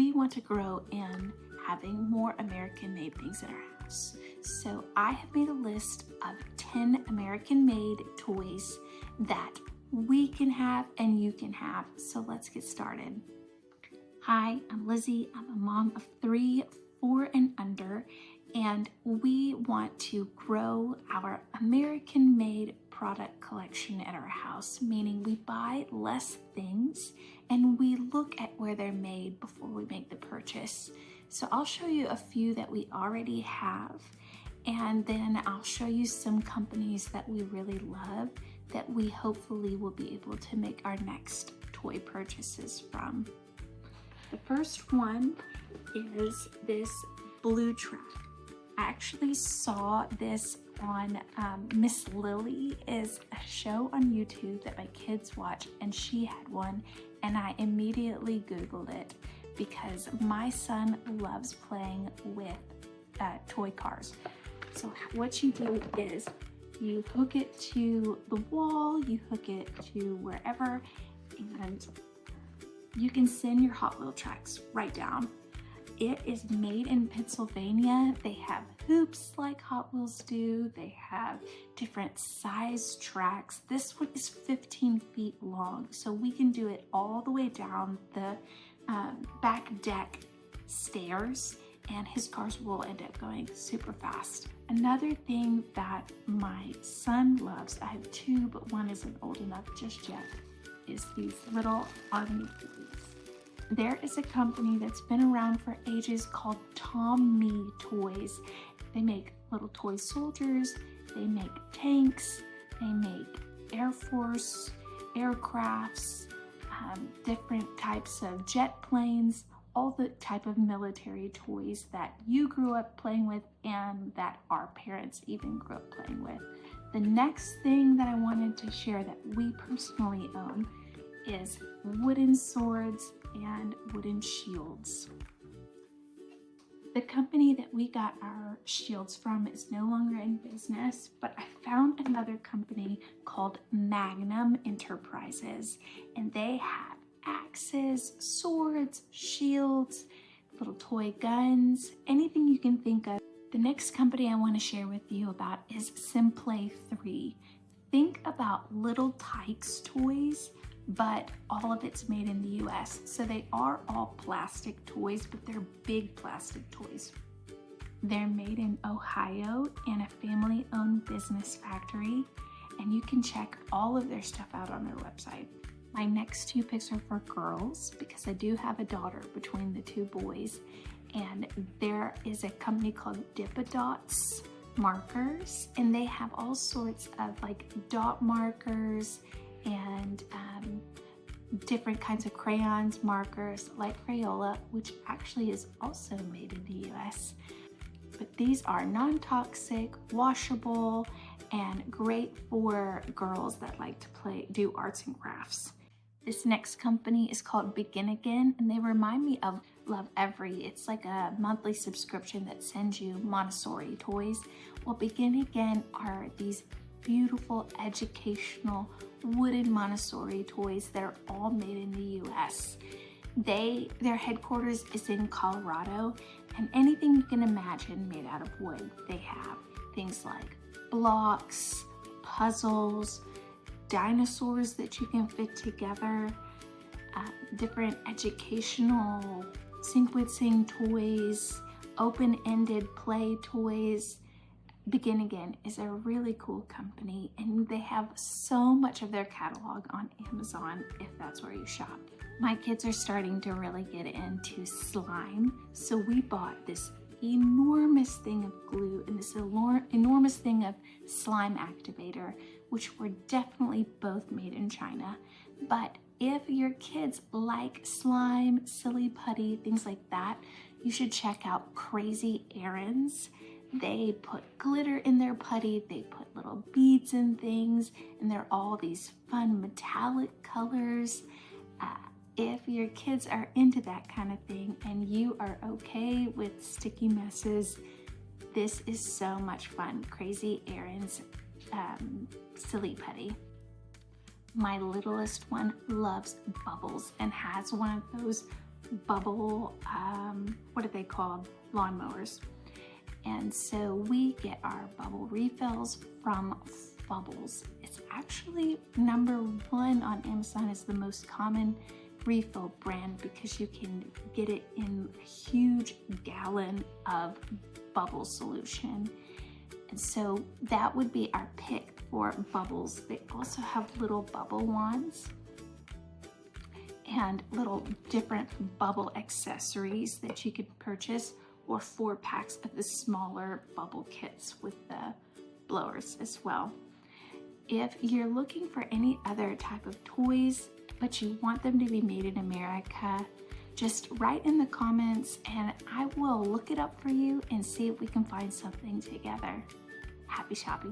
we want to grow in having more American-made things in our house. So I have made a list of 10 American-made toys that we can have and you can have. So let's get started. Hi, I'm Lizzie. I'm a mom of 3, 4 and under, and we want to grow our American-made product collection at our house, meaning we buy less things and we look at where they're made before we make the purchase. So I'll show you a few that we already have, and then I'll show you some companies that we really love that we hopefully will be able to make our next toy purchases from. The first one is this BluTrack. I actually saw this on Miss Lily is a show on YouTube that my kids watch, and she had one, and I immediately Googled it because my son loves playing with toy cars. So what you do is you hook it to the wall, you hook it to wherever, and you can send your Hot Wheel tracks right down. It is made in Pennsylvania. They have hoops like Hot Wheels do. They have different size tracks. This one is 15 feet long, so we can do it all the way down the back deck stairs, and his cars will end up going super fast. Another thing that my son loves, I have 2, but one isn't old enough just yet, is these little army toys. There is a company that's been around for ages called Mee Toys. They make little toy soldiers, they make tanks, they make Air Force aircrafts, different types of jet planes, all the type of military toys that you grew up playing with and that our parents even grew up playing with. The next thing that I wanted to share that we personally own is wooden swords and wooden shields. The company that we got our shields from is no longer in business, but I found another company called Magnum Enterprises, and they have axes, swords, shields, little toy guns, anything you can think of. The next company I want to share with you about is Simplay 3. Think about little Tykes toys, but all of it's made in the US. So they are all plastic toys, but they're big plastic toys. They're made in Ohio in a family-owned business factory, and you can check all of their stuff out on their website. My next 2 picks are for girls because I do have a daughter between the 2 boys, and there is a company called Dipadots markers, and they have all sorts of like dot markers and different kinds of crayons, markers like Crayola, which actually is also made in the US. But these are non-toxic, washable, and great for girls that like to do arts and crafts. This next company is called Begin Again, and they remind me of Love Every. It's like a monthly subscription that sends you Montessori toys. Well, Begin Again are these beautiful educational wooden Montessori toys that are all made in the US. Their headquarters is in Colorado, and anything you can imagine made out of wood. They have things like blocks, puzzles, dinosaurs that you can fit together, different educational sequencing toys, open-ended play toys. Begin Again is a really cool company, and they have so much of their catalog on Amazon if that's where you shop. My kids are starting to really get into slime, so we bought this enormous thing of glue and this enormous thing of slime activator, which were definitely both made in China. But if your kids like slime, silly putty, things like that, you should check out Crazy Errands. They put glitter in their putty, they put little beads and things, and they're all these fun metallic colors. If your kids are into that kind of thing and you are okay with sticky messes, this is so much fun. Crazy Errands silly putty. My littlest one loves bubbles and has one of those bubble, what are they called? Lawnmowers. And so we get our bubble refills from Bubbles. It's actually #1 on Amazon as the most common refill brand because you can get it in a huge gallon of bubble solution. And so that would be our pick for Bubbles. They also have little bubble wands and little different bubble accessories that you could purchase, or 4 packs of the smaller bubble kits with the blowers as well. If you're looking for any other type of toys, but you want them to be made in America, just write in the comments and I will look it up for you and see if we can find something together. Happy shopping.